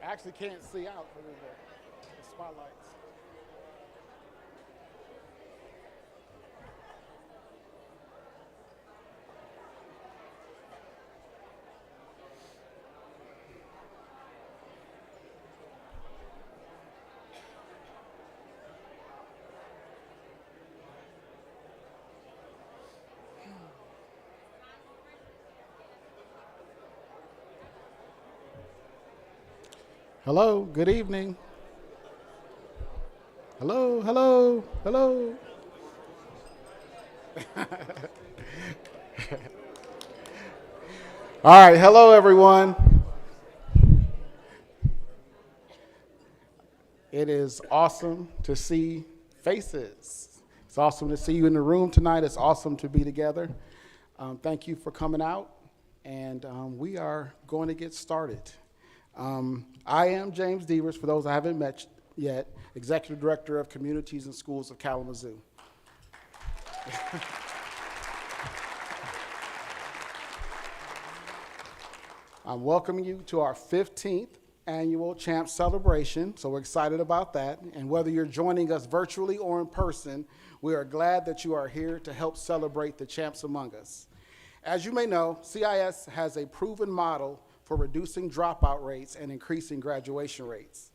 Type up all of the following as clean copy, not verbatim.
I actually can't see out because of the spotlights. Hello, good evening. Hello, hello, hello. All right, hello everyone. It is awesome to see faces. It's awesome to see you in the room tonight. It's awesome to be together. Thank you for coming out, and we are going to get started. I am James Devers, for those I haven't met yet, Executive Director of Communities and Schools of Kalamazoo. I'm welcoming you to our 15th annual Champs Celebration, so we're excited about that. And whether you're joining us virtually or in person, we are glad that you are here to help celebrate the champs among us. As you may know, CIS has a proven model for reducing dropout rates and increasing graduation rates.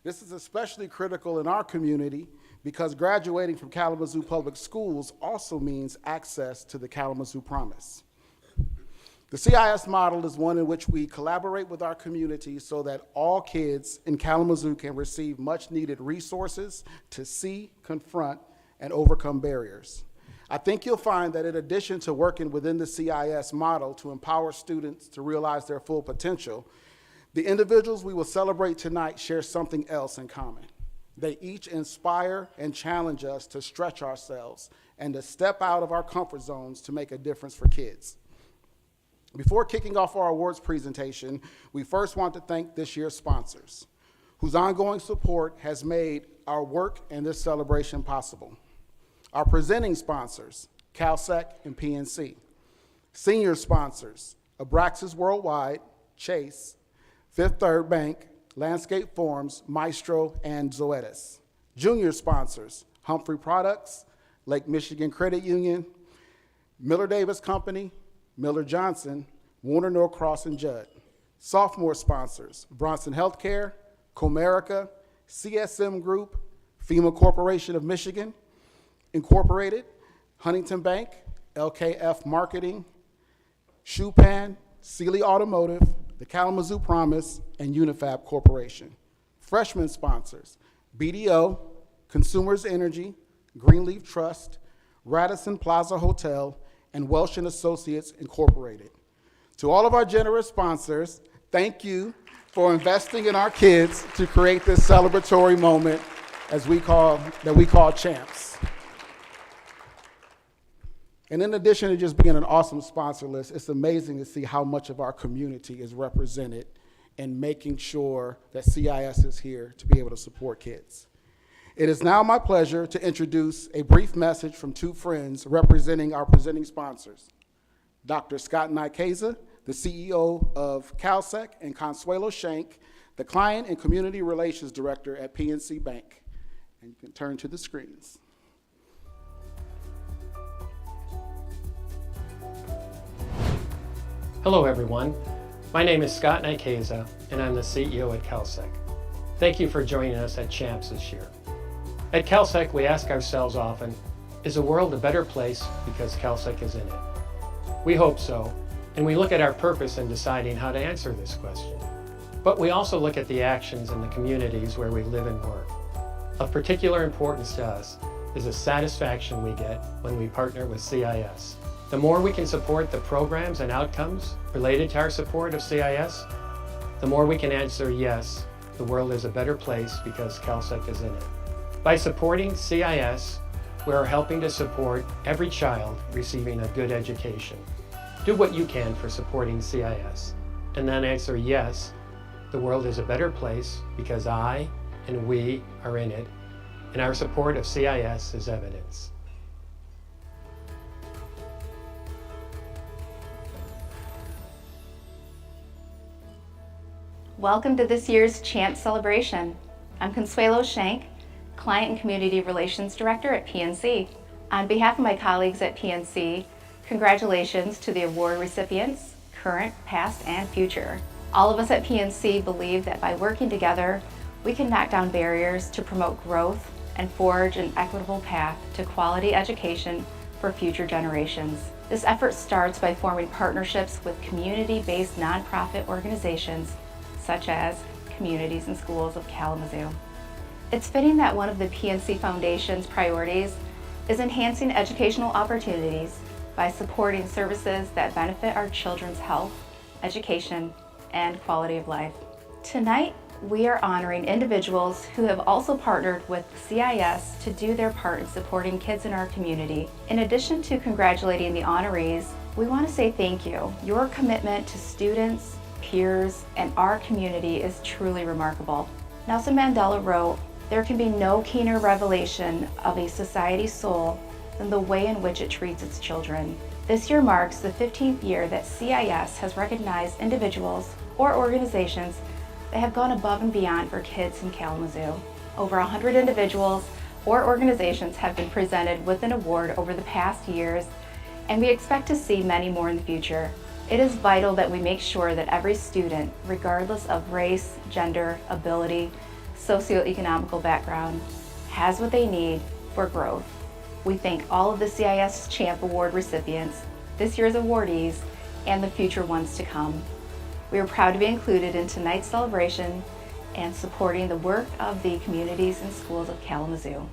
This is especially critical in our community because graduating from Kalamazoo Public Schools also means access to the Kalamazoo Promise. The CIS model is one in which we collaborate with our community so that all kids in Kalamazoo can receive much needed resources to see, confront, and overcome barriers. I think you'll find that in addition to working within the CIS model to empower students to realize their full potential, the individuals we will celebrate tonight share something else in common. They each inspire and challenge us to stretch ourselves and to step out of our comfort zones to make a difference for kids. Before kicking off our awards presentation, we first want to thank this year's sponsors, whose ongoing support has made our work and this celebration possible. Our presenting sponsors, CalSec and PNC. Senior sponsors, Abraxas Worldwide, Chase, Fifth Third Bank, Landscape Forms, Maestro, and Zoetis. Junior sponsors, Humphrey Products, Lake Michigan Credit Union, Miller Davis Company, Miller Johnson, Warner Norcross and Judd. Sophomore sponsors, Bronson Healthcare, Comerica, CSM Group, FEMA Corporation of Michigan, Incorporated, Huntington Bank, LKF Marketing, Shupan, Sealy Automotive, the Kalamazoo Promise, and Unifab Corporation. Freshman sponsors, BDO, Consumers Energy, Greenleaf Trust, Radisson Plaza Hotel, and Welsh & Associates Incorporated. To all of our generous sponsors, thank you for investing in our kids to create this celebratory moment that we call Champs. And in addition to just being an awesome sponsor list, it's amazing to see how much of our community is represented in making sure that CIS is here to be able to support kids. It is now my pleasure to introduce a brief message from two friends representing our presenting sponsors, Dr. Scott Nikeza, the CEO of CalSec, and Consuelo Shank, the Client and Community Relations Director at PNC Bank. And you can turn to the screens. Hello everyone, my name is Scott Nikeza and I'm the CEO at CalSec. Thank you for joining us at Champs this year. At CalSec, we ask ourselves often, is the world a better place because CalSec is in it? We hope so, and we look at our purpose in deciding how to answer this question. But we also look at the actions in the communities where we live and work. Of particular importance to us is the satisfaction we get when we partner with CIS. The more we can support the programs and outcomes related to our support of CIS, the more we can answer yes, the world is a better place because CalSec is in it. By supporting CIS, we are helping to support every child receiving a good education. Do what you can for supporting CIS, and then answer yes, the world is a better place because I and we are in it, and our support of CIS is evidence. Welcome to this year's Champs Celebration. I'm Consuelo Shank, Client and Community Relations Director at PNC. On behalf of my colleagues at PNC, congratulations to the award recipients, current, past, and future. All of us at PNC believe that by working together, we can knock down barriers to promote growth and forge an equitable path to quality education for future generations. This effort starts by forming partnerships with community-based nonprofit organizations such as Communities and Schools of Kalamazoo. It's fitting that one of the PNC Foundation's priorities is enhancing educational opportunities by supporting services that benefit our children's health, education, and quality of life. Tonight, we are honoring individuals who have also partnered with CIS to do their part in supporting kids in our community. In addition to congratulating the honorees, we want to say thank you. Your commitment to students, peers, and our community is truly remarkable. Nelson Mandela wrote, "There can be no keener revelation of a society's soul than the way in which it treats its children." This year marks the 15th year that CIS has recognized individuals or organizations that have gone above and beyond for kids in Kalamazoo. Over 100 individuals or organizations have been presented with an award over the past years, and we expect to see many more in the future. It is vital that we make sure that every student, regardless of race, gender, ability, socioeconomical background, has what they need for growth. We thank all of the CIS Champ Award recipients, this year's awardees, and the future ones to come. We are proud to be included in tonight's celebration and supporting the work of the Communities and Schools of Kalamazoo.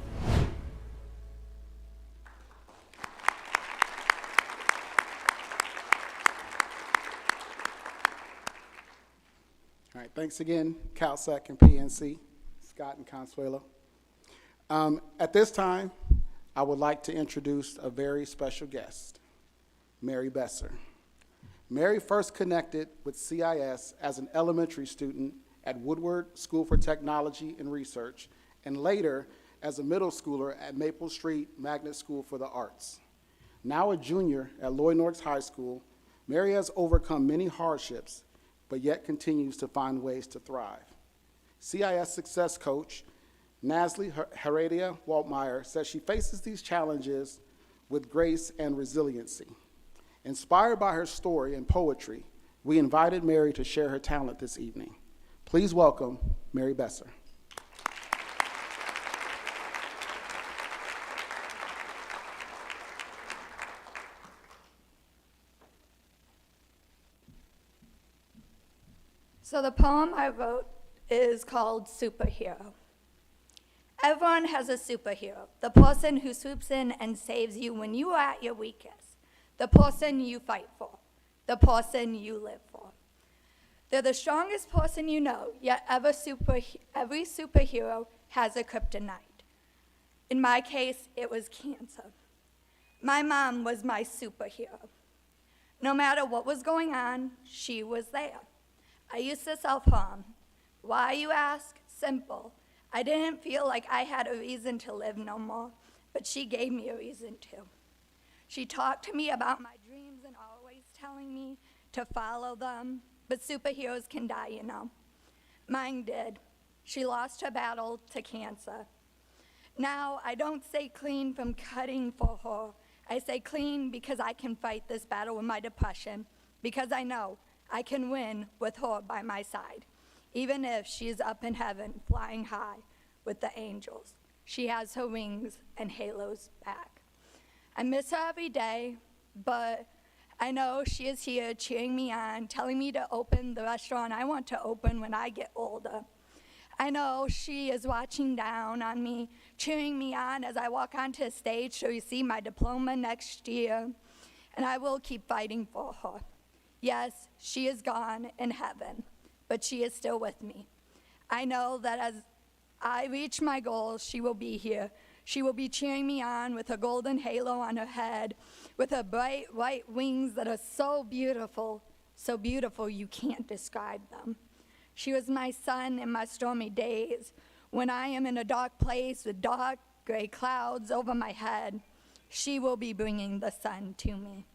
All right, thanks again, CalSec and PNC, Scott and Consuelo. At this time, I would like to introduce a very special guest, Mary Besser. Mary first connected with CIS as an elementary student at Woodward School for Technology and Research, and later as a middle schooler at Maple Street Magnet School for the Arts. Now a junior at Lloyd Norris High School, Mary has overcome many hardships, but yet continues to find ways to thrive. CIS success coach Nasli Heredia Waltmeyer says she faces these challenges with grace and resiliency. Inspired by her story and poetry, we invited Mary to share her talent this evening. Please welcome Mary Besser. So the poem I wrote is called Superhero. Everyone has a superhero, the person who swoops in and saves you when you are at your weakest, the person you fight for, the person you live for. They're the strongest person you know, yet every superhero has a kryptonite. In my case, it was cancer. My mom was my superhero. No matter what was going on, she was there. I used to self-harm. Why, you ask? Simple. I didn't feel like I had a reason to live no more, but she gave me a reason to. She talked to me about my dreams and always telling me to follow them, but superheroes can die, you know. Mine did. She lost her battle to cancer. Now, I don't say clean from cutting for her. I say clean because I can fight this battle with my depression, because I know I can win with her by my side. Even if she is up in heaven, flying high with the angels, she has her wings and halos back. I miss her every day, but I know she is here cheering me on, telling me to open the restaurant I want to open when I get older. I know she is watching down on me, cheering me on as I walk onto a stage to receive my diploma next year, and I will keep fighting for her. Yes, she is gone in heaven, but she is still with me. I know that as I reach my goals, she will be here. She will be cheering me on with a golden halo on her head, with her bright white wings that are so beautiful you can't describe them. She was my sun in my stormy days. When I am in a dark place with dark gray clouds over my head, she will be bringing the sun to me.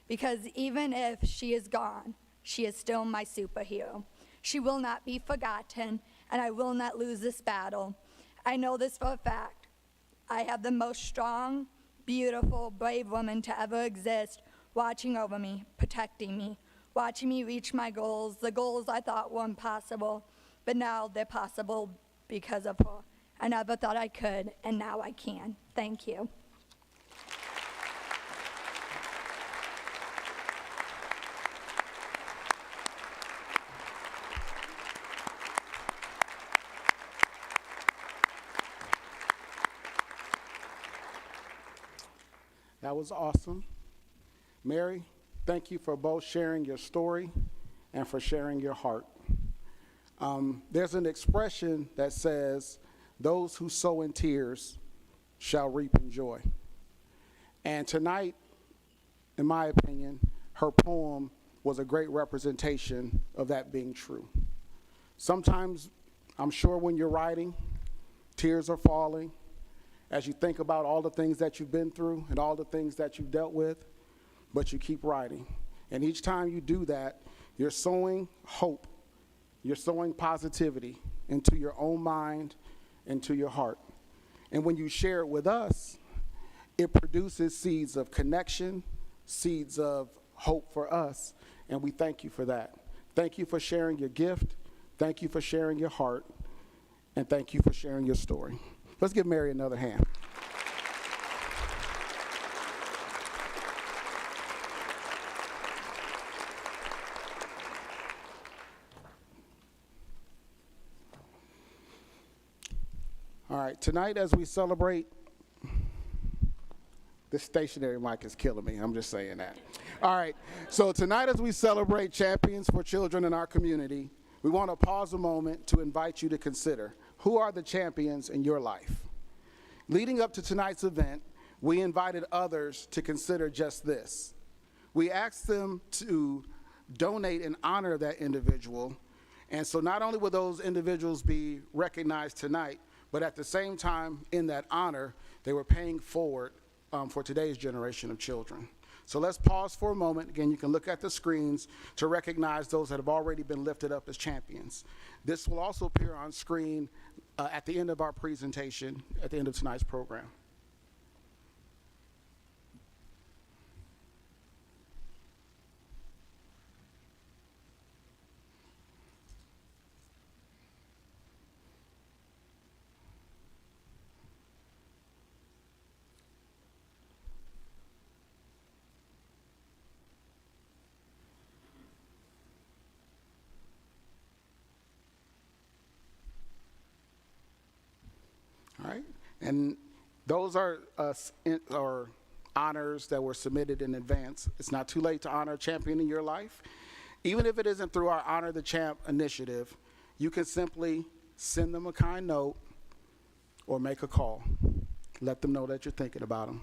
Because even if she is gone, she is still my superhero. She will not be forgotten, and I will not lose this battle. I know this for a fact. I have the most strong, beautiful, brave woman to ever exist watching over me, protecting me, watching me reach my goals, the goals I thought were impossible, but now they're possible because of her. I never thought I could, and now I can. Thank you. That was awesome. Mary, thank you for both sharing your story and for sharing your heart. There's an expression that says, those who sow in tears shall reap in joy. And tonight, in my opinion, her poem was a great representation of that being true. Sometimes, I'm sure when you're writing, tears are falling as you think about all the things that you've been through and all the things that you've dealt with, but you keep writing. And each time you do that, you're sowing hope, you're sowing positivity into your own mind, into your heart. And when you share it with us, it produces seeds of connection, seeds of hope for us, and we thank you for that. Thank you for sharing your gift, thank you for sharing your heart, and thank you for sharing your story. Let's give Mary another hand. All right, tonight as we celebrate, this stationary mic is killing me, I'm just saying that. All right, so tonight as we celebrate champions for children in our community, we want to pause a moment to invite you to consider, who are the champions in your life? Leading up to tonight's event, we invited others to consider just this. We asked them to donate and honor that individual, and so not only will those individuals be recognized tonight, but at the same time, in that honor, they were paying forward for today's generation of children. So let's pause for a moment. Again, you can look at the screens to recognize those that have already been lifted up as champions. This will also appear on screen at the end of our presentation, at the end of tonight's program. All right, and those are honors that were submitted in advance. It's not too late to honor a champion in your life. Even if it isn't through our Honor the Champ initiative, you can simply send them a kind note or make a call. Let them know that you're thinking about them.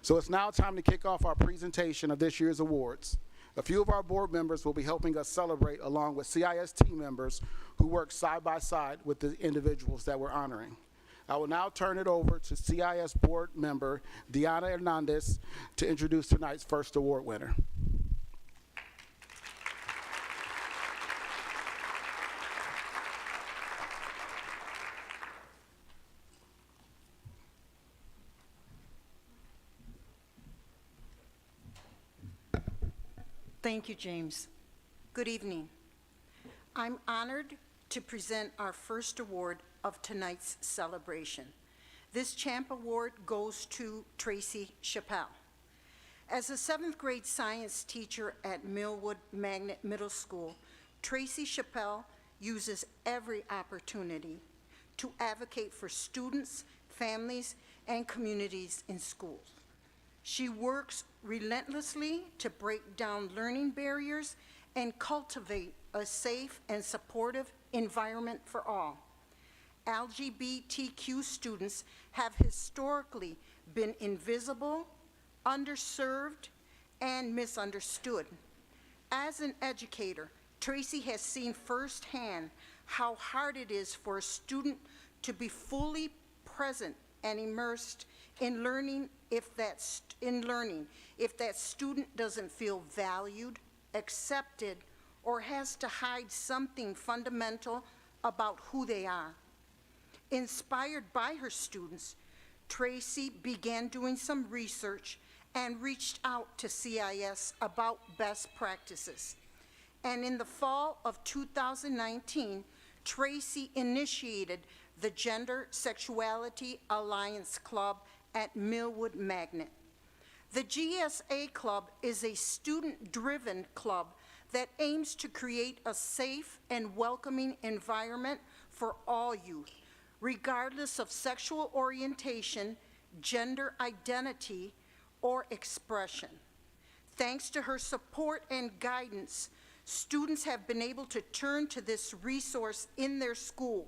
So it's now time to kick off our presentation of this year's awards. A few of our board members will be helping us celebrate along with CIS team members who work side by side with the individuals that we're honoring. I will now turn it over to CIS board member Diana Hernandez to introduce tonight's first award winner. Thank you, James. Good evening. I'm honored to present our first award of tonight's celebration. This Champ Award goes to Tracy Chappelle. As a 7th grade science teacher at Millwood Magnet Middle School, Tracy Chappelle uses every opportunity to advocate for students, families, and communities in schools. She works relentlessly to break down learning barriers and cultivate a safe and supportive environment for all. LGBTQ students have historically been invisible, underserved, and misunderstood. As an educator, Tracy has seen firsthand how hard it is for a student to be fully present and immersed in learning if that student doesn't feel valued, accepted, or has to hide something fundamental about who they are. Inspired by her students, Tracy began doing some research and reached out to CIS about best practices. And in the fall of 2019, Tracy initiated the Gender Sexuality Alliance Club at Millwood Magnet. The GSA Club is a student-driven club that aims to create a safe and welcoming environment for all youth, regardless of sexual orientation, gender identity, or expression. Thanks to her support and guidance, students have been able to turn to this resource in their school,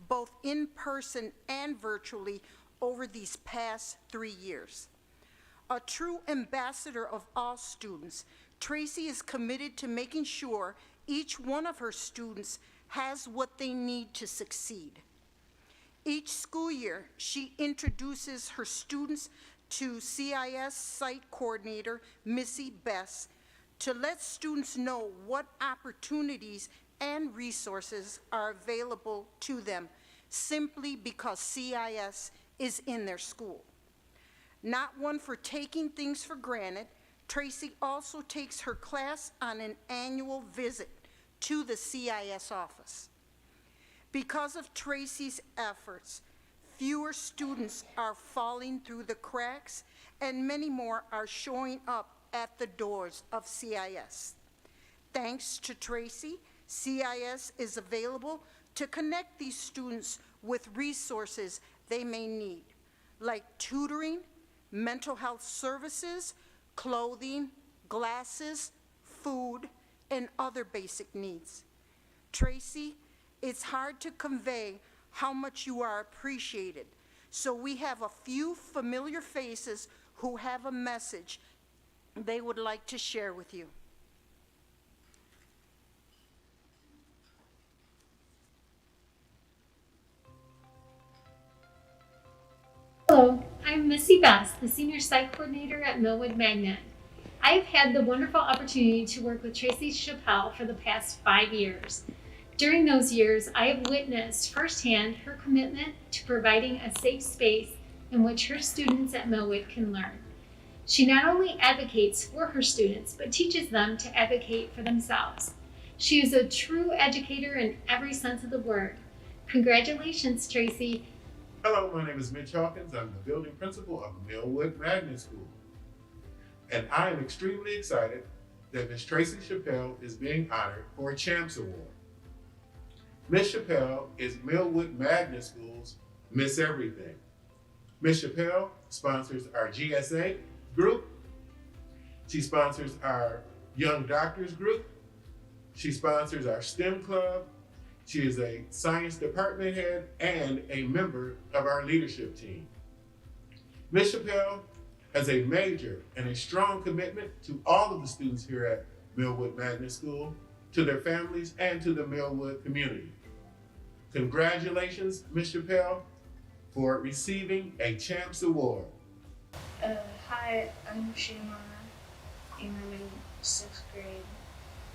both in person and virtually, over these past 3 years. A true ambassador of all students, Tracy is committed to making sure each one of her students has what they need to succeed. Each school year, she introduces her students to CIS site coordinator, Missy Bess, to let students know what opportunities and resources are available to them simply because CIS is in their school. Not one for taking things for granted, Tracy also takes her class on an annual visit to the CIS office. Because of Tracy's efforts, fewer students are falling through the cracks and many more are showing up at the doors of CIS. Thanks to Tracy, CIS is available to connect these students with resources they may need, like tutoring, mental health services, clothing, glasses, food, and other basic needs. Tracy, it's hard to convey how much you are appreciated, so we have a few familiar faces who have a message they would like to share with you. Hello, I'm Missy Bess, the Senior Site Coordinator at Millwood Magnet. I've had the wonderful opportunity to work with Tracy Chappelle for the past 5 years. During those years, I have witnessed firsthand her commitment to providing a safe space in which her students at Millwood can learn. She not only advocates for her students, but teaches them to advocate for themselves. She is a true educator in every sense of the word. Congratulations, Tracy. Hello, my name is Mitch Hawkins. I'm the building principal of Millwood Magnet School. And I am extremely excited that Ms. Tracy Chappelle is being honored for a Champs Award. Ms. Chappelle is Millwood Magnet School's Miss Everything. Ms. Chappelle sponsors our GSA group. She sponsors our Young Doctors group. She sponsors our STEM club. She is a science department head and a member of our leadership team. Ms. Chappelle has a major and a strong commitment to all of the students here at Millwood Magnet School, to their families, and to the Millwood community. Congratulations, Ms. Chappelle, for receiving a Champs Award. Hi, I'm Shima, and I'm in 6th grade.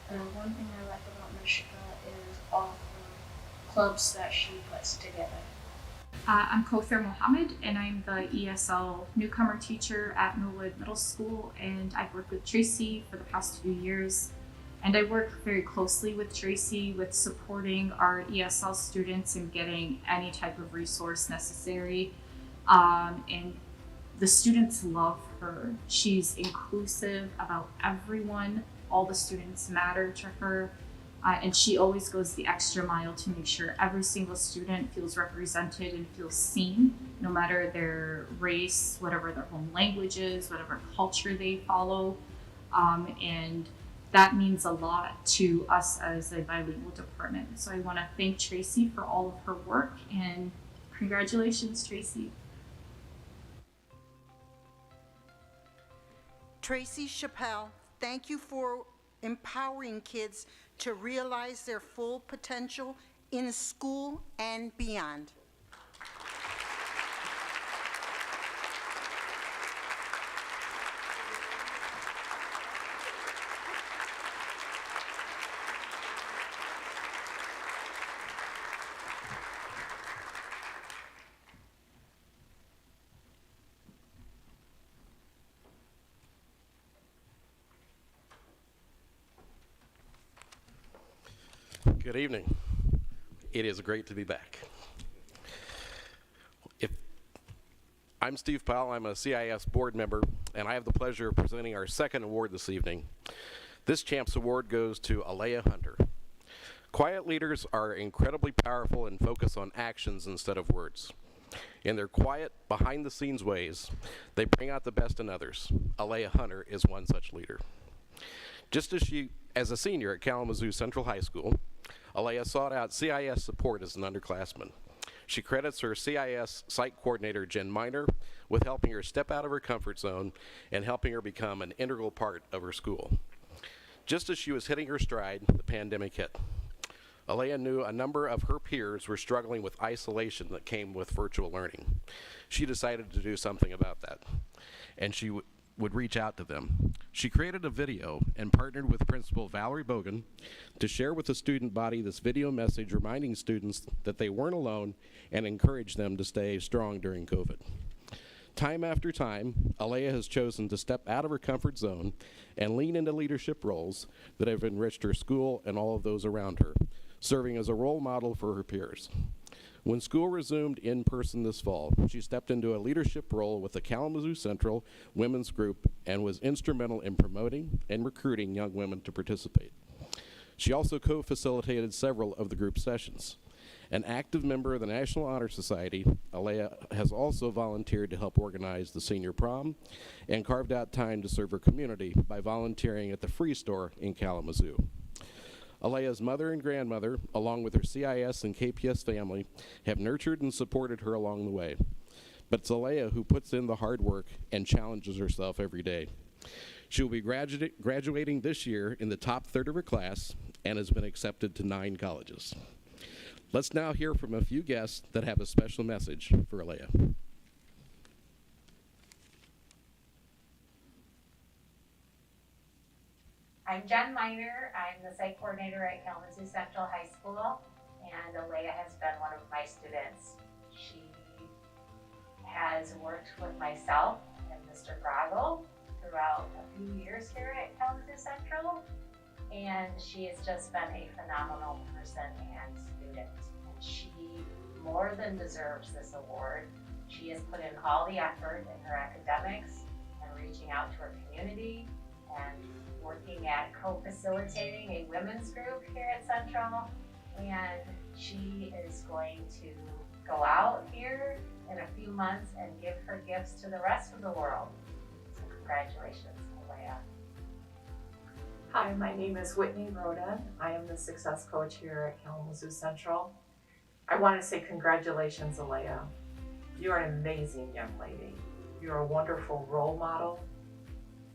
One thing I like about Ms. Chappelle is all the clubs that she puts together. I'm Kother Mohammed, and I'm the ESL newcomer teacher at Millwood Middle School, and I've worked with Tracy for the past few years. And I work very closely with Tracy with supporting our ESL students in getting any type of resource necessary. And the students love her. She's inclusive about everyone. All the students matter to her. And she always goes the extra mile to make sure every single student feels represented and feels seen, no matter their race, whatever their home language is, whatever culture they follow. And that means a lot to us as a bilingual department. So I want to thank Tracy for all of her work, and congratulations, Tracy. Tracy Chappelle, thank you for empowering kids to realize their full potential in school and beyond. Good evening. It is great to be back. I'm Steve Powell. I'm a CIS board member, and I have the pleasure of presenting our second award this evening. This Champs Award goes to Alea Hunter. Quiet leaders are incredibly powerful and focus on actions instead of words. In their quiet, behind-the-scenes ways, they bring out the best in others. Alea Hunter is one such leader. Just as a senior at Kalamazoo Central High School, Alea sought out CIS support as an underclassman. She credits her CIS site coordinator, Jen Miner, with helping her step out of her comfort zone and helping her become an integral part of her school. Just as she was hitting her stride, the pandemic hit. Alea knew a number of her peers were struggling with isolation that came with virtual learning. She decided to do something about that, and she would reach out to them. She created a video and partnered with Principal Valerie Bogan to share with the student body this video message reminding students that they weren't alone and encourage them to stay strong during COVID. Time after time, Alea has chosen to step out of her comfort zone and lean into leadership roles that have enriched her school and all of those around her, serving as a role model for her peers. When school resumed in person this fall, she stepped into a leadership role with the Kalamazoo Central Women's Group and was instrumental in promoting and recruiting young women to participate. She also co-facilitated several of the group sessions. An active member of the National Honor Society, Alea has also volunteered to help organize the senior prom and carved out time to serve her community by volunteering at the Free Store in Kalamazoo. Alea's mother and grandmother, along with her CIS and KPS family, have nurtured and supported her along the way. But it's Alea who puts in the hard work and challenges herself every day. She will be graduating this year in the top third of her class and has been accepted to 9 colleges. Let's now hear from a few guests that have a special message for Alea. I'm Jen Miner. I'm the site coordinator at Kalamazoo Central High School, and Alea has been one of my students. She has worked with myself and Mr. Groggle throughout a few years here at Kalamazoo Central, and she has just been a phenomenal person and student. And she more than deserves this award. She has put in all the effort in her academics and reaching out to her community and working at co-facilitating a women's group here at Central, and she is going to go out here in a few months and give her gifts to the rest of the world. So congratulations, Alea. Hi, my name is Whitney Roden. I am the success coach here at Kalamazoo Central. I want to say congratulations, Alea. You're an amazing young lady. You're a wonderful role model.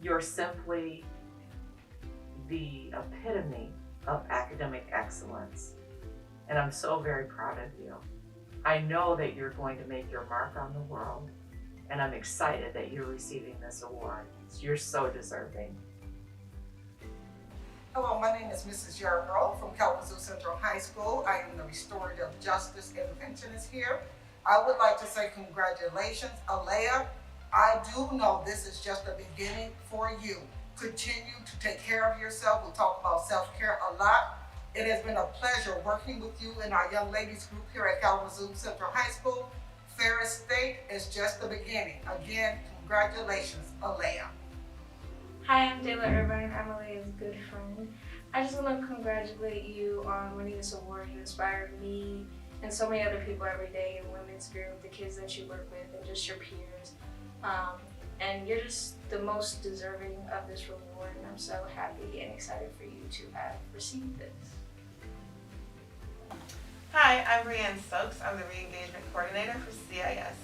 You're simply the epitome of academic excellence, and I'm so very proud of you. I know that you're going to make your mark on the world, and I'm excited that you're receiving this award. You're so deserving. Hello, my name is Mrs. Yarbrough from Kalamazoo Central High School. I am the restorative justice interventionist here. I would like to say congratulations, Alea. I do know this is just the beginning for you. Continue to take care of yourself. We talk about self-care a lot. It has been a pleasure working with you in our young ladies group here at Kalamazoo Central High School. Ferris State is just the beginning. Again, congratulations, Alea. Hi, I'm Dayla Irvine. I'm Alea's good friend. I just want to congratulate you on winning this award. You inspired me and so many other people every day in women's group, the kids that you work with, and just your peers. And you're just the most deserving of this reward, and I'm so happy and excited for you to have received this. Hi, I'm Brianne Stokes. I'm the Re-Engagement Coordinator for CIS.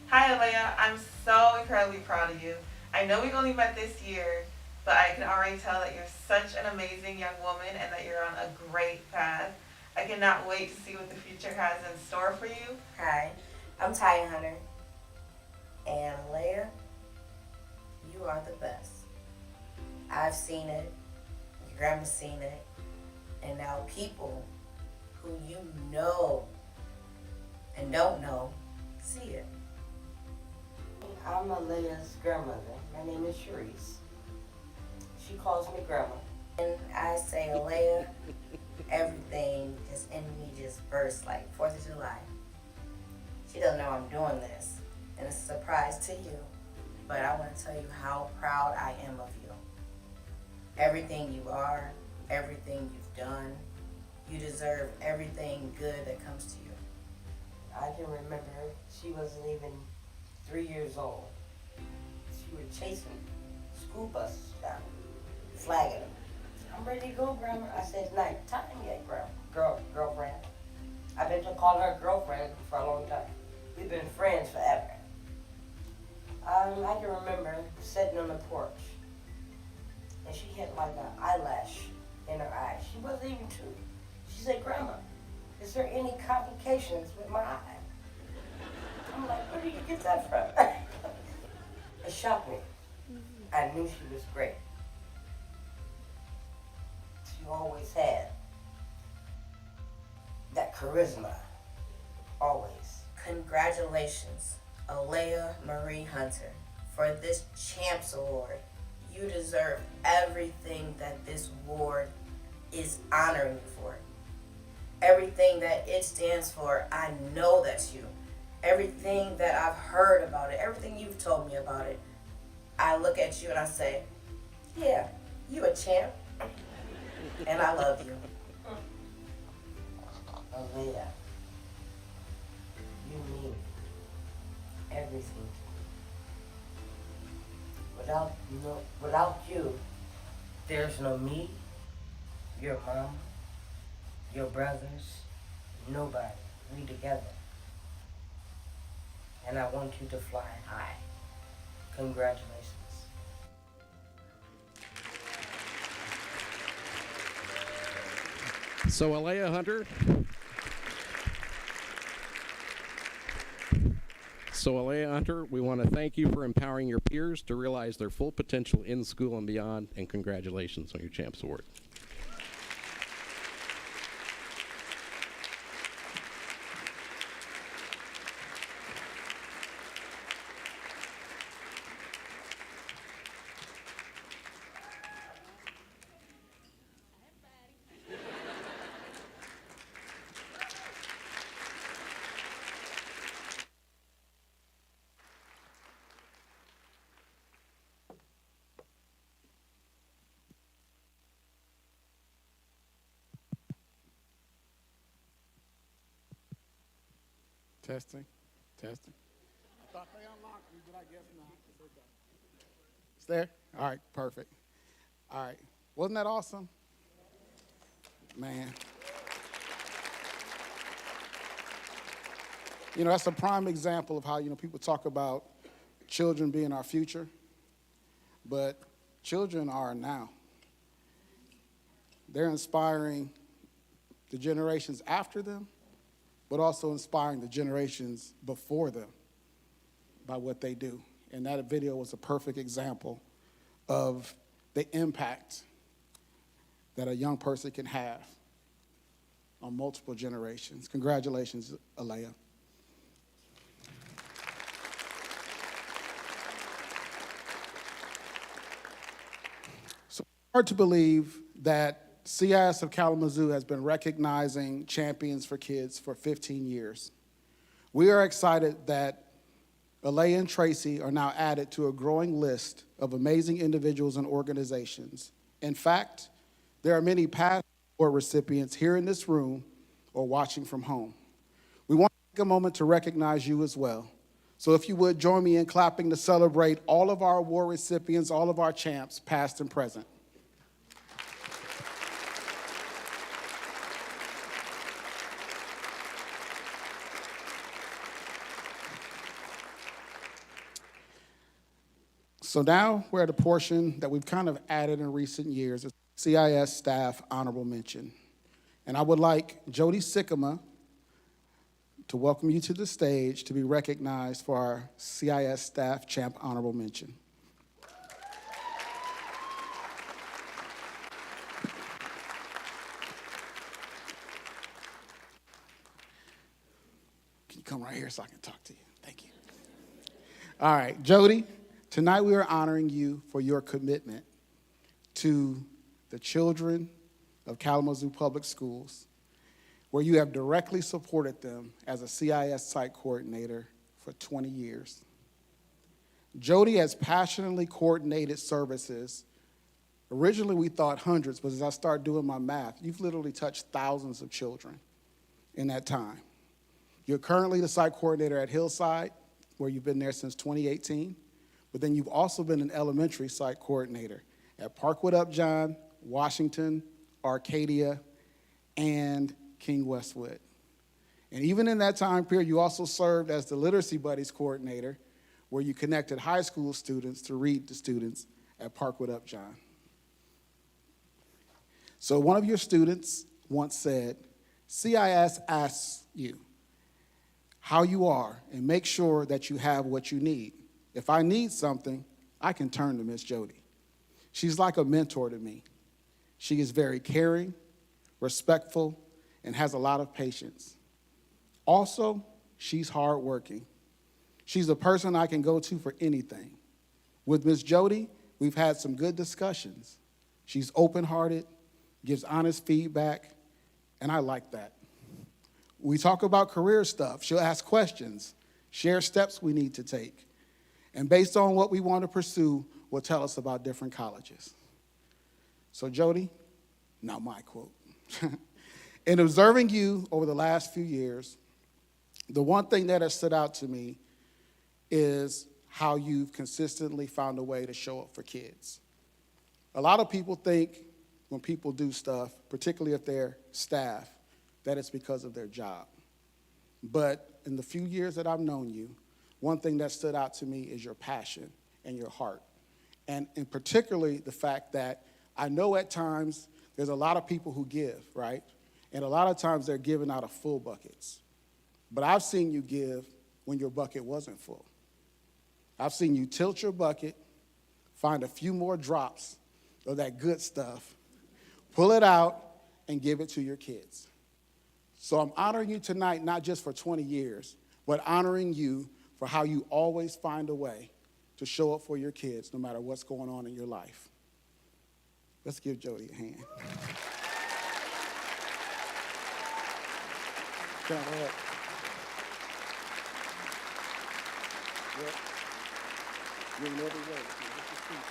Hi, Alea. I'm so incredibly proud of you. I know we've only met this year, but I can already tell that you're such an amazing young woman and that you're on a great path. I cannot wait to see what the future has in store for you. Hi, I'm Taya Hunter, and Alea, you are the best. I've seen it, your grandma's seen it, and now people who you know and don't know see it. I'm Alea's grandmother. My name is Sharice. She calls me Grandma. And I say, Alea, everything just in me just bursts like 4th of July. She doesn't know I'm doing this, and it's a surprise to you, but I want to tell you how proud I am of you. Everything you are, everything you've done, you deserve everything good that comes to you. I can remember she wasn't even 3 years old. She was chasing school buses down, flagging them. I'm ready to go, Grandma. I said, it's not time yet, girlfriend. I've been calling her girlfriend for a long time. We've been friends forever. I can remember sitting on the porch, and she had like an eyelash in her eye. She wasn't even 2. She said, Grandma, is there any complications with my eye? I'm like, where did you get that from? It shocked me. I knew she was great. She always had that charisma, always. Congratulations, Alea Marie Hunter, for this Champs Award. You deserve everything that this award is honoring you for. Everything that it stands for, I know that's you. Everything that I've heard about it, everything you've told me about it, I look at you and I say, yeah, you a champ. And I love you. Alea, you mean everything to me. Without you, there's no me, your mom, your brothers, nobody. We together. And I want you to fly high. Congratulations. So Alea Hunter. We want to thank you for empowering your peers to realize their full potential in school and beyond, and congratulations on your Champs Award. Testing. I thought they unlocked me, but I guess not. It's okay. It's there? All right, perfect. All right. Wasn't that awesome? Man. That's a prime example of how, people talk about children being our future, but children are now. They're inspiring the generations after them, but also inspiring the generations before them by what they do. And that video was a perfect example of the impact that a young person can have on multiple generations. Congratulations, Alea. So it's hard to believe that CIS of Kalamazoo has been recognizing champions for kids for 15 years. We are excited that Alea and Tracy are now added to a growing list of amazing individuals and organizations. In fact, there are many past award recipients here in this room or watching from home. We want to take a moment to recognize you as well. So if you would, join me in clapping to celebrate all of our award recipients, all of our champs, past and present. So now we're at a portion that we've kind of added in recent years, it's CIS Staff Honorable Mention. And I would like Jody Sikkema to welcome you to the stage to be recognized for our CIS Staff Champ Honorable Mention. Can you come right here so I can talk to you? Thank you. All right, Jody. Tonight we are honoring you for your commitment to the children of Kalamazoo Public Schools, where you have directly supported them as a CIS site coordinator for 20 years. Jody has passionately coordinated services. Originally, we thought hundreds, but as I start doing my math, you've literally touched thousands of children in that time. You're currently the site coordinator at Hillside, where you've been there since 2018, but then you've also been an elementary site coordinator at Parkwood Upjohn, Washington, Arcadia, and King Westwood. And even in that time period, you also served as the Literacy Buddies coordinator, where you connected high school students to read to students at Parkwood Upjohn. So one of your students once said, CIS asks you how you are and make sure that you have what you need. If I need something, I can turn to Miss Jody. She's like a mentor to me. She is very caring, respectful, and has a lot of patience. Also, she's hardworking. She's a person I can go to for anything. With Miss Jody, we've had some good discussions. She's open-hearted, gives honest feedback, and I like that. We talk about career stuff. She'll ask questions, share steps we need to take, and based on what we want to pursue, will tell us about different colleges. So Jody, now my quote. In observing you over the last few years, the one thing that has stood out to me is how you've consistently found a way to show up for kids. A lot of people think when people do stuff, particularly if they're staff, that it's because of their job. But in the few years that I've known you, one thing that stood out to me is your passion and your heart. And particularly the fact that I know at times there's a lot of people who give, right? And a lot of times they're giving out of full buckets. But I've seen you give when your bucket wasn't full. I've seen you tilt your bucket, find a few more drops of that good stuff, pull it out, and give it to your kids. So I'm honoring you tonight, not just for 20 years, but honoring you for how you always find a way to show up for your kids no matter what's going on in your life. Let's give Jody a hand. Go ahead. Yep. You're in every way. Get your seat.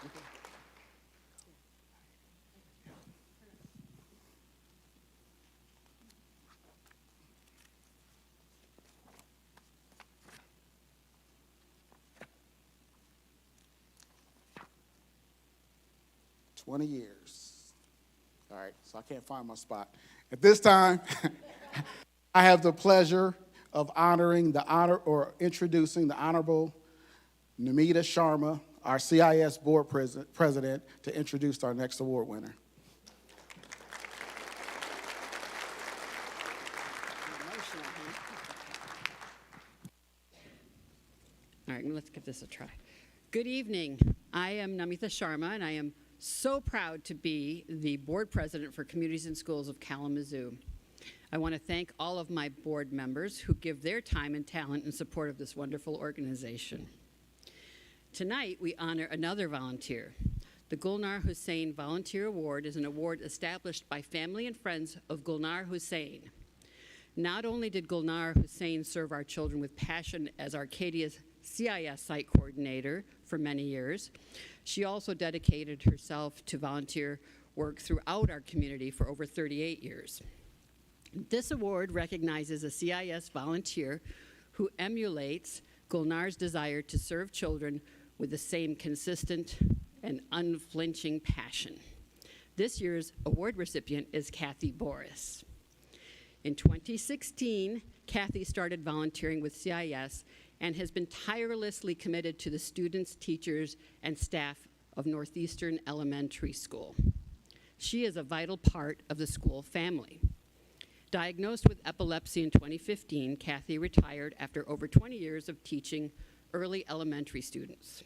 Okay. 20 years. All right, so I can't find my spot. At this time, I have the pleasure of introducing the Honorable Namita Sharma, our CIS Board President, to introduce our next award winner. All right, let's give this a try. Good evening. I am Namita Sharma, and I am so proud to be the board president for Communities and Schools of Kalamazoo. I want to thank all of my board members who give their time and talent in support of this wonderful organization. Tonight, we honor another volunteer. The Gulnar Hussain Volunteer Award is an award established by family and friends of Gulnar Hussain. Not only did Gulnar Hussain serve our children with passion as Arcadia's CIS site coordinator for many years, she also dedicated herself to volunteer work throughout our community for over 38 years. This award recognizes a CIS volunteer who emulates Gulnar's desire to serve children with the same consistent and unflinching passion. This year's award recipient is Kathy Boris. In 2016, Kathy started volunteering with CIS and has been tirelessly committed to the students, teachers, and staff of Northeastern Elementary School. She is a vital part of the school family. Diagnosed with epilepsy in 2015, Kathy retired after over 20 years of teaching early elementary students.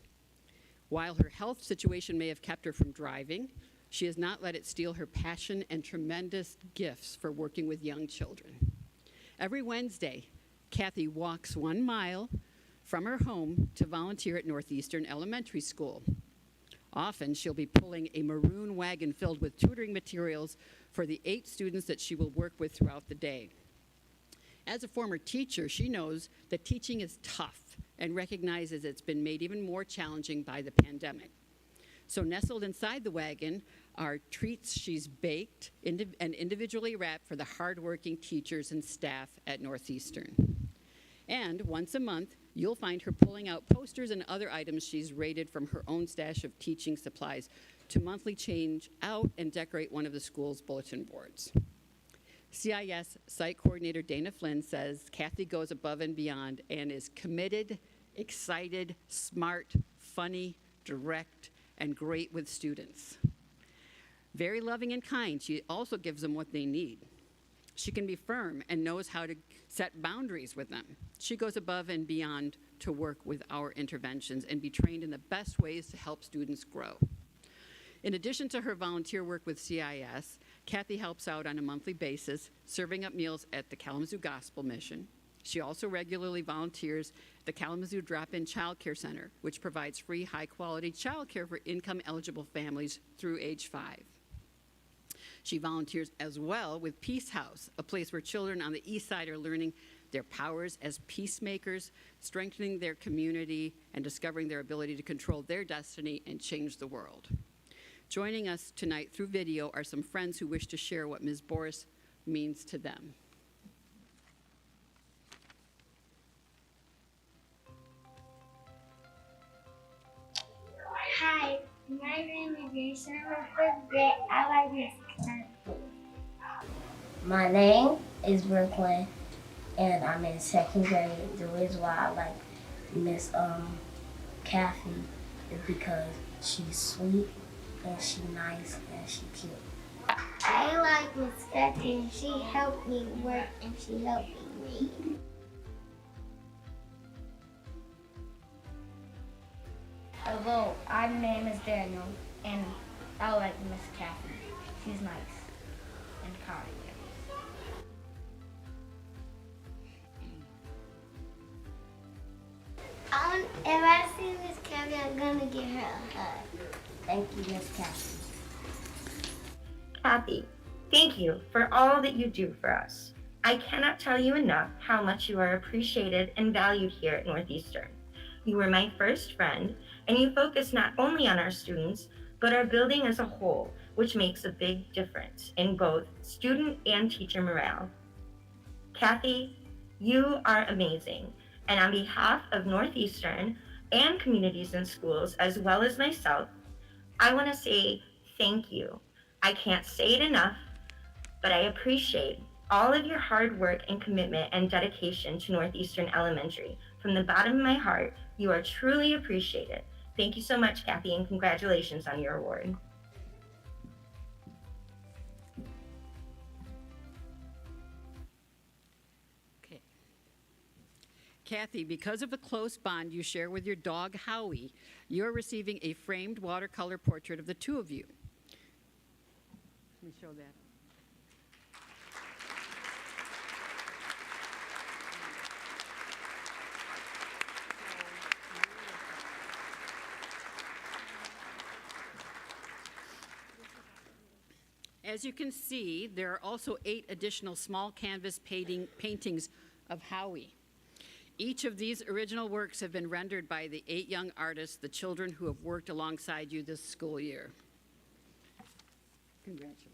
While her health situation may have kept her from driving, she has not let it steal her passion and tremendous gifts for working with young children. Every Wednesday, Kathy walks 1 mile from her home to volunteer at Northeastern Elementary School. Often, she'll be pulling a maroon wagon filled with tutoring materials for the 8 students that she will work with throughout the day. As a former teacher, she knows that teaching is tough and recognizes it's been made even more challenging by the pandemic. So nestled inside the wagon are treats she's baked and individually wrapped for the hardworking teachers and staff at Northeastern. And once a month, you'll find her pulling out posters and other items she's raided from her own stash of teaching supplies to monthly change out and decorate one of the school's bulletin boards. CIS Site Coordinator Dana Flynn says Kathy goes above and beyond and is committed, excited, smart, funny, direct, and great with students. Very loving and kind, she also gives them what they need. She can be firm and knows how to set boundaries with them. She goes above and beyond to work with our interventions and be trained in the best ways to help students grow. In addition to her volunteer work with CIS, Kathy helps out on a monthly basis, serving up meals at the Kalamazoo Gospel Mission. She also regularly volunteers at the Kalamazoo Drop-In Child Care Center, which provides free, high-quality child care for income-eligible families through age 5. She volunteers as well with Peace House, a place where children on the East Side are learning their powers as peacemakers, strengthening their community, and discovering their ability to control their destiny and change the world. Joining us tonight through video are some friends who wish to share what Ms. Boris means to them. Hi, my name is Jason. I'm a 5th grade. I like Miss Kathy. My name is Brooklyn, and I'm in 2nd grade. The reason why I like Miss Kathy is because she's sweet, and she's nice, and she's cute. I like Miss Kathy, and she helped me work, and she helped me read. Hello, my name is Daniel, and I like Miss Kathy. She's nice and kind. If I see Miss Kathy, I'm gonna give her a hug. Thank you, Miss Kathy. Kathy, thank you for all that you do for us. I cannot tell you enough how much you are appreciated and valued here at Northeastern. You were my first friend, and you focus not only on our students, but our building as a whole, which makes a big difference in both student and teacher morale. Kathy, you are amazing, and on behalf of Northeastern and communities and schools, as well as myself, I want to say thank you. I can't say it enough, but I appreciate all of your hard work and commitment and dedication to Northeastern Elementary. From the bottom of my heart, you are truly appreciated. Thank you so much, Kathy, and congratulations on your award. Okay. Kathy, because of the close bond you share with your dog, Howie, you're receiving a framed watercolor portrait of the two of you. Let me show that. As you can see, there are also 8 additional small canvas paintings of Howie. Each of these original works have been rendered by the 8 young artists, the children who have worked alongside you this school year. Congratulations.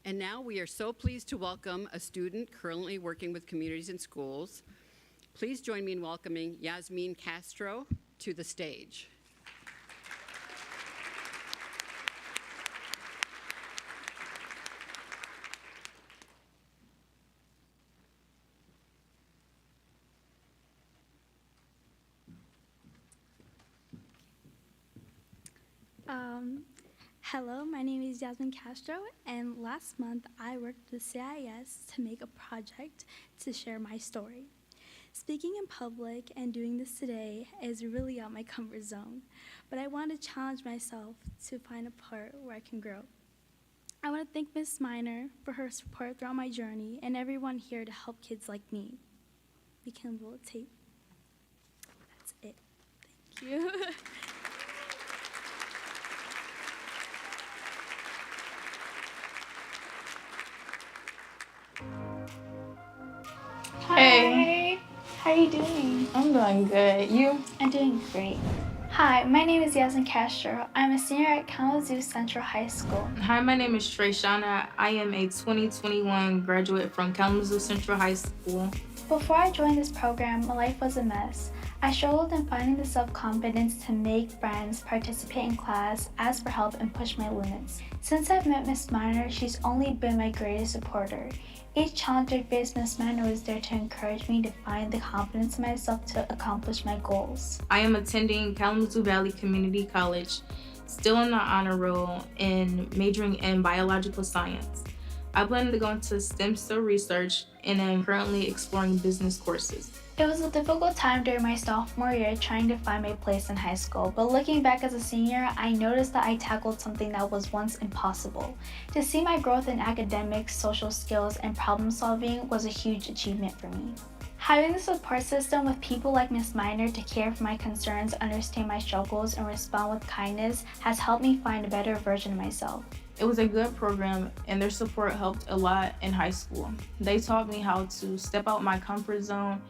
And now we are so pleased to welcome a student currently working with communities and schools. Please join me in welcoming Yasmin Castro to the stage. Hello, my name is Yasmin Castro, and last month I worked with CIS to make a project to share my story. Speaking in public and doing this today is really out my comfort zone, but I want to challenge myself to find a part where I can grow. I want to thank Ms. Miner for her support throughout my journey and everyone here to help kids like me. We can roll tape. That's it. Thank you. Hey. How are you doing? I'm doing good. You? I'm doing great. Hi, my name is Yasmin Castro. I'm a senior at Kalamazoo Central High School. Hi, my name is Treyshana. I am a 2021 graduate from Kalamazoo Central High School. Before I joined this program, my life was a mess. I struggled in finding the self-confidence to make friends, participate in class, ask for help, and push my limits. Since I've met Ms. Miner, she's only been my greatest supporter. Each challenge I faced, Ms. Miner was there to encourage me to find the confidence in myself to accomplish my goals. I am attending Kalamazoo Valley Community College, still in the honor roll and majoring in biological science. I plan to go into stem cell research and am currently exploring business courses. It was a difficult time during my sophomore year trying to find my place in high school, but looking back as a senior, I noticed that I tackled something that was once impossible. To see my growth in academics, social skills, and problem solving was a huge achievement for me. Having the support system with people like Ms. Miner to care for my concerns, understand my struggles, and respond with kindness has helped me find a better version of myself. It was a good program and their support helped a lot in high school. They taught me how to step out my comfort zone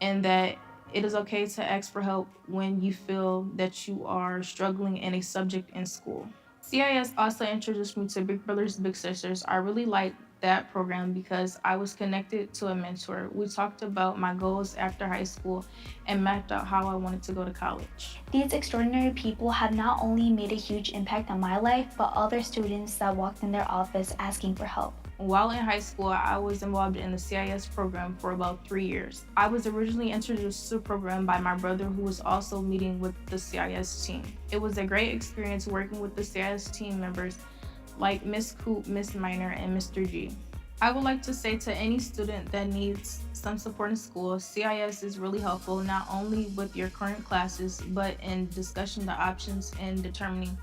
and that it is okay to ask for help when you feel that you are struggling in a subject in school. CIS also introduced me to Big Brothers Big Sisters. I really liked that program because I was connected to a mentor. We talked about my goals after high school and mapped out how I wanted to go to college. These extraordinary people have not only made a huge impact on my life, but other students that walked in their office asking for help. While in high school, I was involved in the CIS program for about 3 years. I was originally introduced to the program by my brother who was also meeting with the CIS team. It was a great experience working with the CIS team members like Ms. Coop, Ms. Miner, and Mr. G. I would like to say to any student that needs some support in school, CIS is really helpful not only with your current classes, but in discussing the options and determining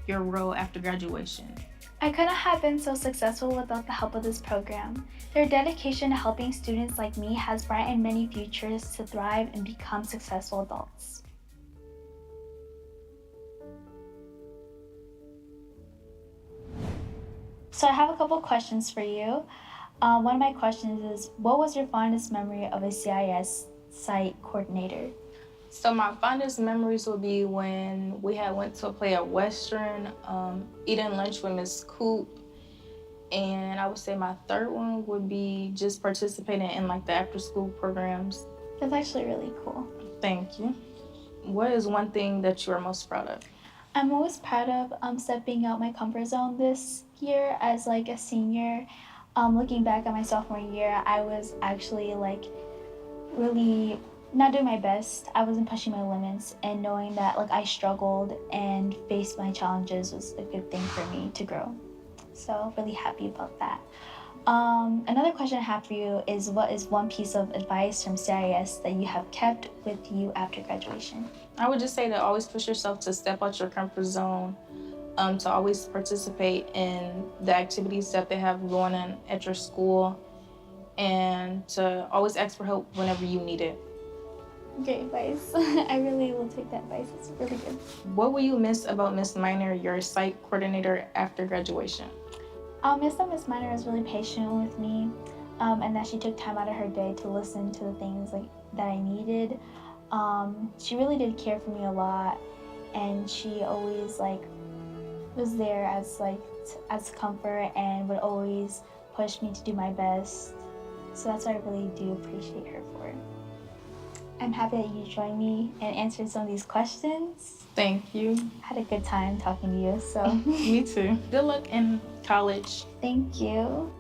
your role after graduation. I couldn't have been so successful without the help of this program. Their dedication to helping students like me has brightened many futures to thrive and become successful adults. So I have a couple questions for you. One of my questions is, what was your fondest memory of a CIS site coordinator? So my fondest memories would be when we went to play at Western, eating lunch with Miss Coop, and I would say my third one would be just participating in like the after school programs. That's actually really cool. Thank you. What is one thing that you are most proud of? I'm most proud of stepping out my comfort zone this year as like a senior. Looking back at my sophomore year, I was actually like really not doing my best. I wasn't pushing my limits, and knowing that like I struggled and faced my challenges was a good thing for me to grow. So really happy about that. Another question I have for you is, what is one piece of advice from CIS that you have kept with you after graduation? I would just say to always push yourself to step out your comfort zone, to always participate in the activities that they have going on at your school, and to always ask for help whenever you need it. Great advice. I really will take that advice. It's really good. What will you miss about Miss Miner, your site coordinator, after graduation? I'll miss that Miss Miner was really patient with me, and that she took time out of her day to listen to the things like that I needed. She really did care for me a lot, and she always like was there as comfort and would always push me to do my best. So that's what I really do appreciate her for. I'm happy that you joined me and answered some of these questions. Thank you. Had a good time talking to you, so. Me too. Good luck in college. Thank you.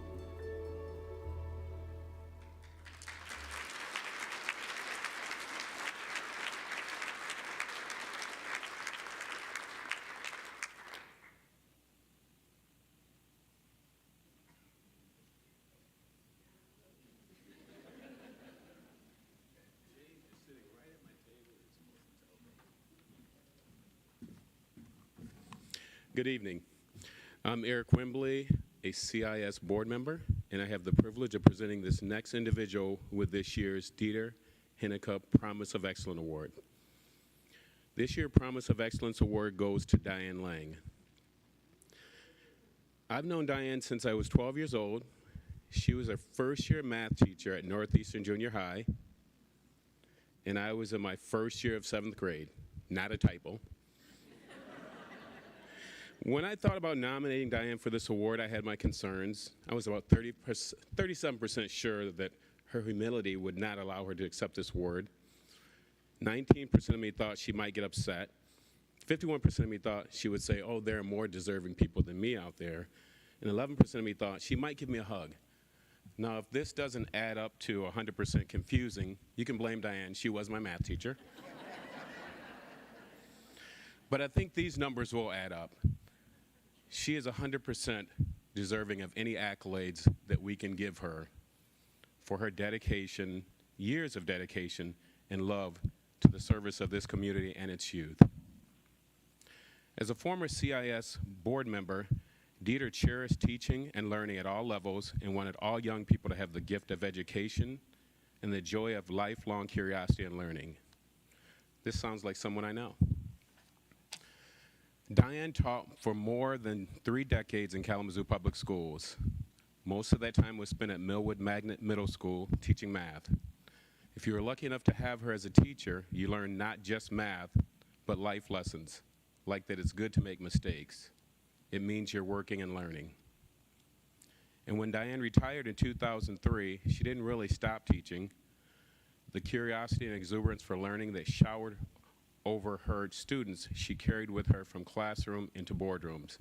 Good evening. I'm Eric Wembley, a CIS board member, and I have the privilege of presenting this next individual with this year's Dieter Hinnecup Promise of Excellence Award. This year's Promise of Excellence Award goes to Diane Lang. I've known Diane since I was 12 years old. She was a first-year math teacher at Northeastern Junior High, and I was in my first year of 7th grade. Not a typo. When I thought about nominating Diane for this award, I had my concerns. I was about 37% sure that her humility would not allow her to accept this award. 19% of me thought she might get upset. 51% of me thought she would say, oh, there are more deserving people than me out there. And 11% of me thought she might give me a hug. Now, if this doesn't add up to 100% confusing, you can blame Diane. She was my math teacher. But I think these numbers will add up. She is 100% deserving of any accolades that we can give her for her dedication, years of dedication, and love to the service of this community and its youth. As a former CIS board member, Dieter cherished teaching and learning at all levels and wanted all young people to have the gift of education and the joy of lifelong curiosity and learning. This sounds like someone I know. Diane taught for more than 3 decades in Kalamazoo Public Schools. Most of that time was spent at Millwood Magnet Middle School teaching math. If you were lucky enough to have her as a teacher, you learned not just math, but life lessons, like that it's good to make mistakes. It means you're working and learning. And when Diane retired in 2003, she didn't really stop teaching. The curiosity and exuberance for learning that showered over her students, she carried with her from classroom into boardrooms,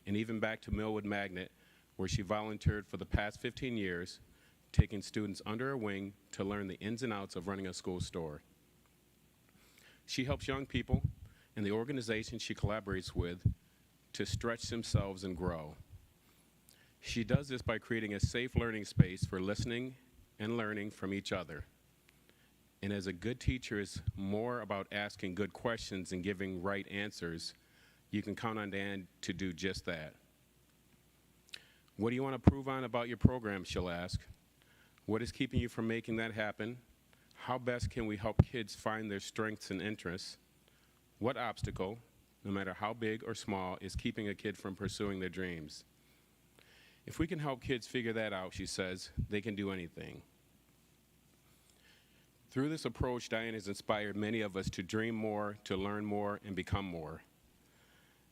and even back to Millwood Magnet, where she volunteered for the past 15 years, taking students under her wing to learn the ins and outs of running a school store. She helps young people and the organizations she collaborates with to stretch themselves and grow. She does this by creating a safe learning space for listening and learning from each other. And as a good teacher is more about asking good questions and giving right answers, you can count on Dan to do just that. What do you want to prove on about your program, she'll ask. What is keeping you from making that happen? How best can we help kids find their strengths and interests? What obstacle, no matter how big or small, is keeping a kid from pursuing their dreams? If we can help kids figure that out, she says, they can do anything. Through this approach, Diane has inspired many of us to dream more, to learn more, and become more.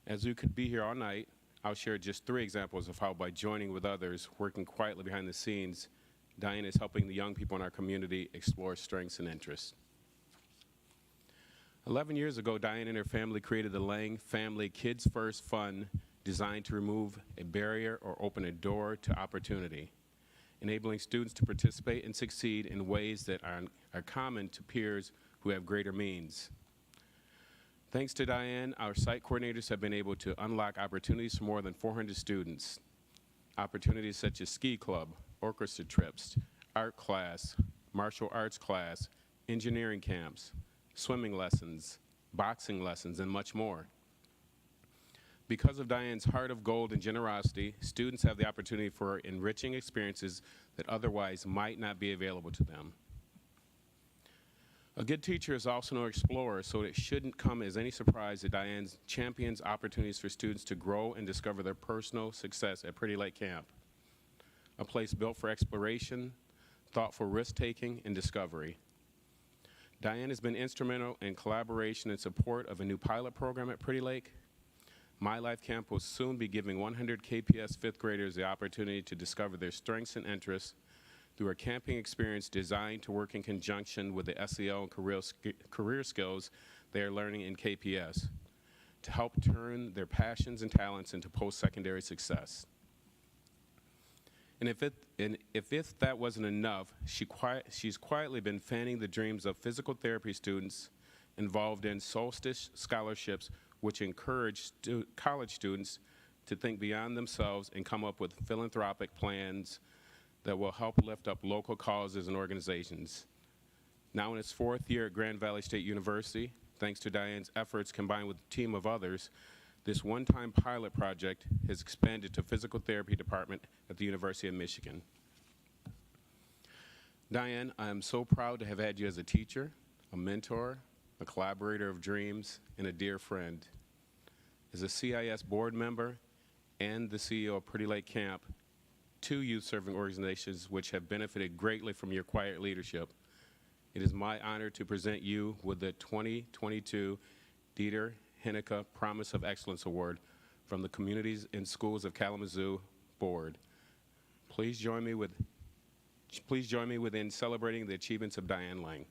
As we could be here all night, I'll share just 3 examples of how by joining with others, working quietly behind the scenes, Diane is helping the young people in our community explore strengths and interests. 11 years ago, Diane and her family created the Lang Family Kids First Fund, designed to remove a barrier or open a door to opportunity, enabling students to participate and succeed in ways that are common to peers who have greater means. Thanks to Diane, our site coordinators have been able to unlock opportunities for more than 400 students. Opportunities such as ski club, orchestra trips, art class, martial arts class, engineering camps, swimming lessons, boxing lessons, and much more. Because of Diane's heart of gold and generosity, students have the opportunity for enriching experiences that otherwise might not be available to them. A good teacher is also an explorer, so it shouldn't come as any surprise that Diane champions opportunities for students to grow and discover their personal success at Pretty Lake Camp, a place built for exploration, thoughtful risk-taking, and discovery. Diane has been instrumental in collaboration and support of a new pilot program at Pretty Lake. My Life Camp will soon be giving 100 KPS 5th graders the opportunity to discover their strengths and interests through a camping experience designed to work in conjunction with the SEL and career skills they are learning in KPS to help turn their passions and talents into post-secondary success. And if that wasn't enough, she's quietly been fanning the dreams of physical therapy students involved in Solstice scholarships, which encourage college students to think beyond themselves and come up with philanthropic plans that will help lift up local causes and organizations. Now in its 4th year at Grand Valley State University, thanks to Diane's efforts combined with a team of others, This one-time pilot project has expanded to physical therapy department at the University of Michigan. Diane, I am so proud to have had you as a teacher, a mentor, a collaborator of dreams, and a dear friend. As a CIS board member and the CEO of Pretty Lake Camp, two youth-serving organizations which have benefited greatly from your quiet leadership, it is my honor to present you with the 2022 Dieter Hennecke Promise of Excellence Award from the Communities and Schools of Kalamazoo Board. Please join me in celebrating the achievements of Diane Lang.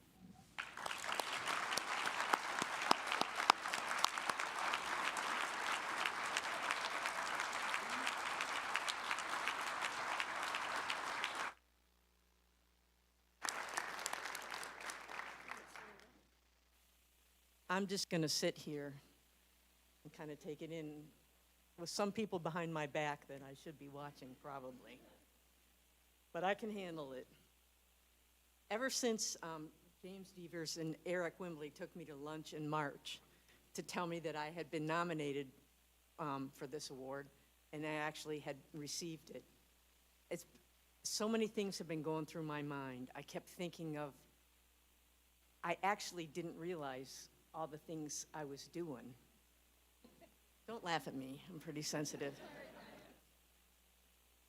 I'm just going to sit here and kind of take it in with some people behind my back that I should be watching probably. But I can handle it. Ever since James Devers and Eric Wimbley took me to lunch in March to tell me that I had been nominated for this award and I actually had received it, so many things have been going through my mind. I kept thinking of, I actually didn't realize all the things I was doing. Don't laugh at me, I'm pretty sensitive.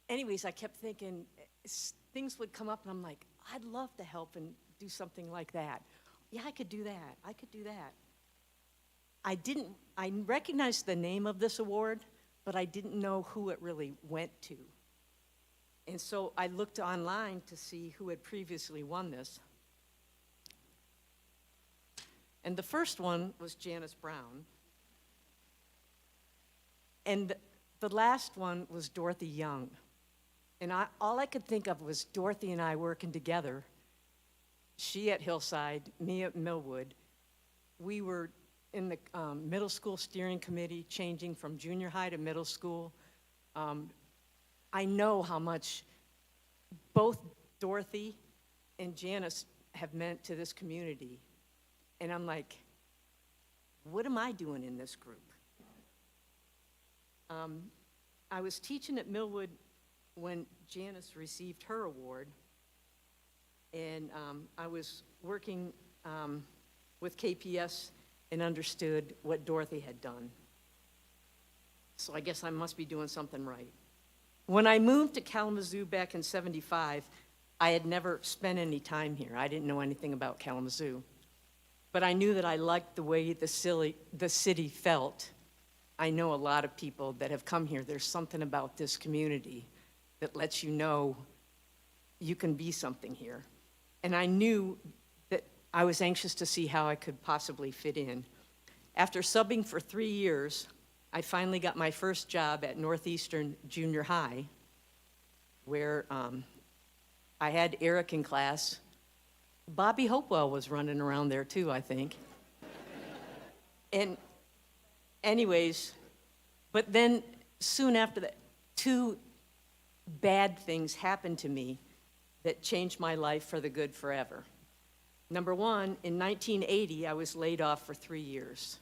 Anyways, I kept thinking, things would come up and I'm like, I'd love to help and do something like that. Yeah, I could do that, I could do that. I recognized the name of this award, but I didn't know who it really went to. And so I looked online to see who had previously won this. And the first one was Janice Brown. And the last one was Dorothy Young. And all I could think of was Dorothy and I working together. She at Hillside, me at Millwood. We were in the middle school steering committee, changing from junior high to middle school. I know how much both Dorothy and Janice have meant to this community. And I'm like, what am I doing in this group? I was teaching at Millwood when Janice received her award, and I was working with KPS and understood what Dorothy had done. So I guess I must be doing something right. When I moved to Kalamazoo back in '75, I had never spent any time here. I didn't know anything about Kalamazoo. But I knew that I liked the way the city felt. I know a lot of people that have come here. There's something about this community that lets you know you can be something here. And I knew that I was anxious to see how I could possibly fit in. After subbing for 3 years, I finally got my first job at Northeastern Junior High, where I had Eric in class. Bobby Hopewell was running around there too, I think. And anyways, but then soon after that, two bad things happened to me that changed my life for the good forever. Number one, in 1980, I was laid off for 3 years.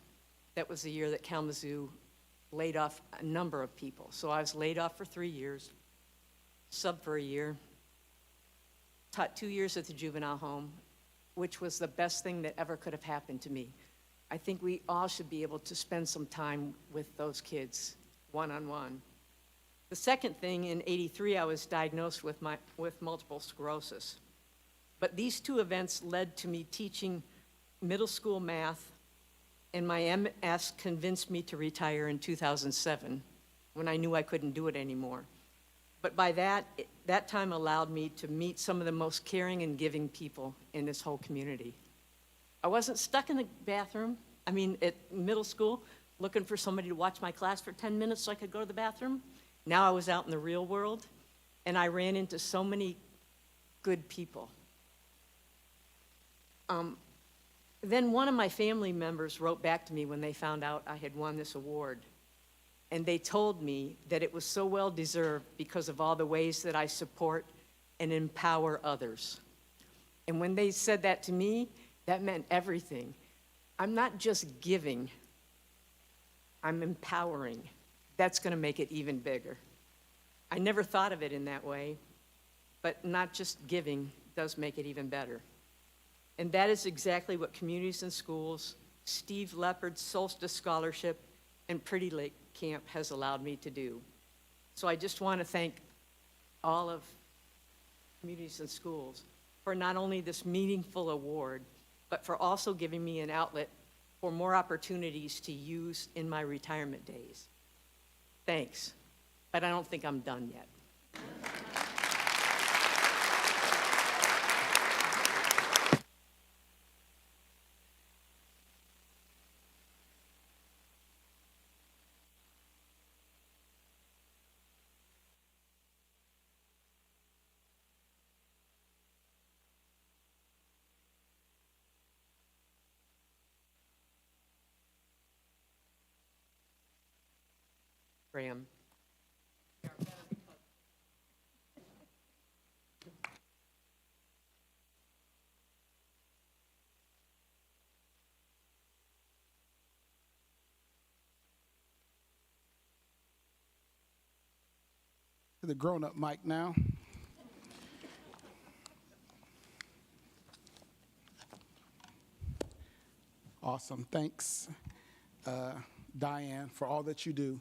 That was the year that Kalamazoo laid off a number of people. So I was laid off for 3 years, subbed for a year, taught 2 years at the juvenile home, which was the best thing that ever could have happened to me. I think we all should be able to spend some time with those kids, one-on-one. The second thing, in '83, I was diagnosed with multiple sclerosis. But these two events led to me teaching middle school math, and my MS convinced me to retire in 2007, when I knew I couldn't do it anymore. But by that time allowed me to meet some of the most caring and giving people in this whole community. I wasn't stuck in the bathroom, at middle school, looking for somebody to watch my class for 10 minutes so I could go to the bathroom. Now I was out in the real world, and I ran into so many good people. Then one of my family members wrote back to me when they found out I had won this award. And they told me that it was so well deserved because of all the ways that I support and empower others. And when they said that to me, that meant everything. I'm not just giving, I'm empowering. That's going to make it even bigger. I never thought of it in that way, but not just giving does make it even better. And that is exactly what Communities in Schools, Steve Leopard's Solstice Scholarship, and Pretty Lake Camp has allowed me to do. So I just want to thank all of Communities in Schools for not only this meaningful award, but for also giving me an outlet for more opportunities to use in my retirement days. Thanks, but I don't think I'm done yet. Graham. The grown-up mic now. Awesome. Thanks, Diane, for all that you do.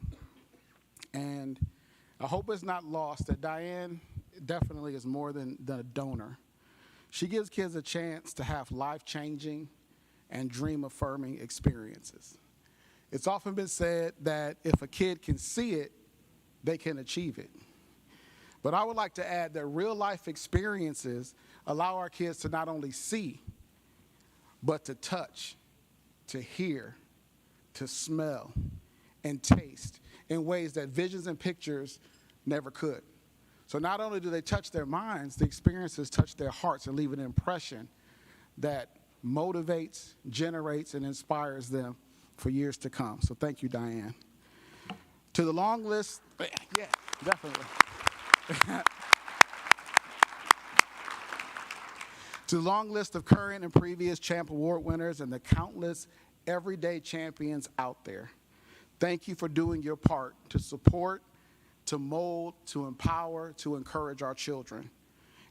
And I hope it's not lost that Diane definitely is more than a donor. She gives kids a chance to have life-changing and dream-affirming experiences. It's often been said that if a kid can see it, they can achieve it. But I would like to add that real-life experiences allow our kids to not only see, but to touch, to hear, to smell, and taste in ways that visions and pictures never could. So not only do they touch their minds, the experiences touch their hearts and leave an impression that motivates, generates, and inspires them for years to come. So thank you, Diane. To the long list, yeah, definitely. To the long list of current and previous Champ Award winners and the countless everyday champions out there, thank you for doing your part to support, to mold, to empower, to encourage our children.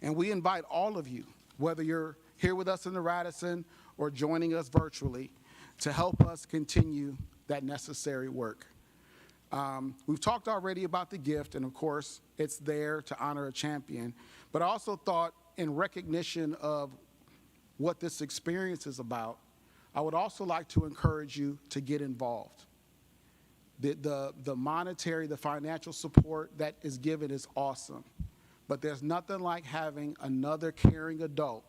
And we invite all of you, whether you're here with us in the Radisson or joining us virtually, to help us continue that necessary work. We've talked already about the gift, and of course, it's there to honor a champion. But I also thought, in recognition of what this experience is about, I would also like to encourage you to get involved. The monetary, the financial support that is given is awesome. But there's nothing like having another caring adult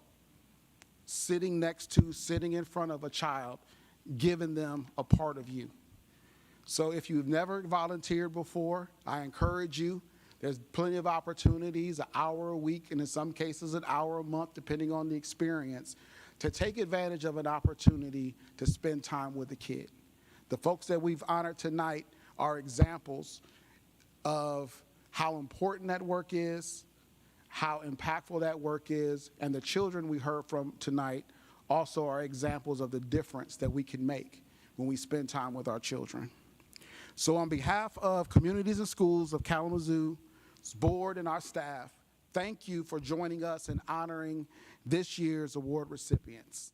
sitting in front of a child, giving them a part of you. So if you've never volunteered before, I encourage you. There's plenty of opportunities, an hour a week, and in some cases an hour a month, depending on the experience, to take advantage of an opportunity to spend time with a kid. The folks that we've honored tonight are examples of how important that work is, how impactful that work is, and the children we heard from tonight also are examples of the difference that we can make when we spend time with our children. So on behalf of Communities and Schools of Kalamazoo's board and our staff, thank you for joining us in honoring this year's award recipients.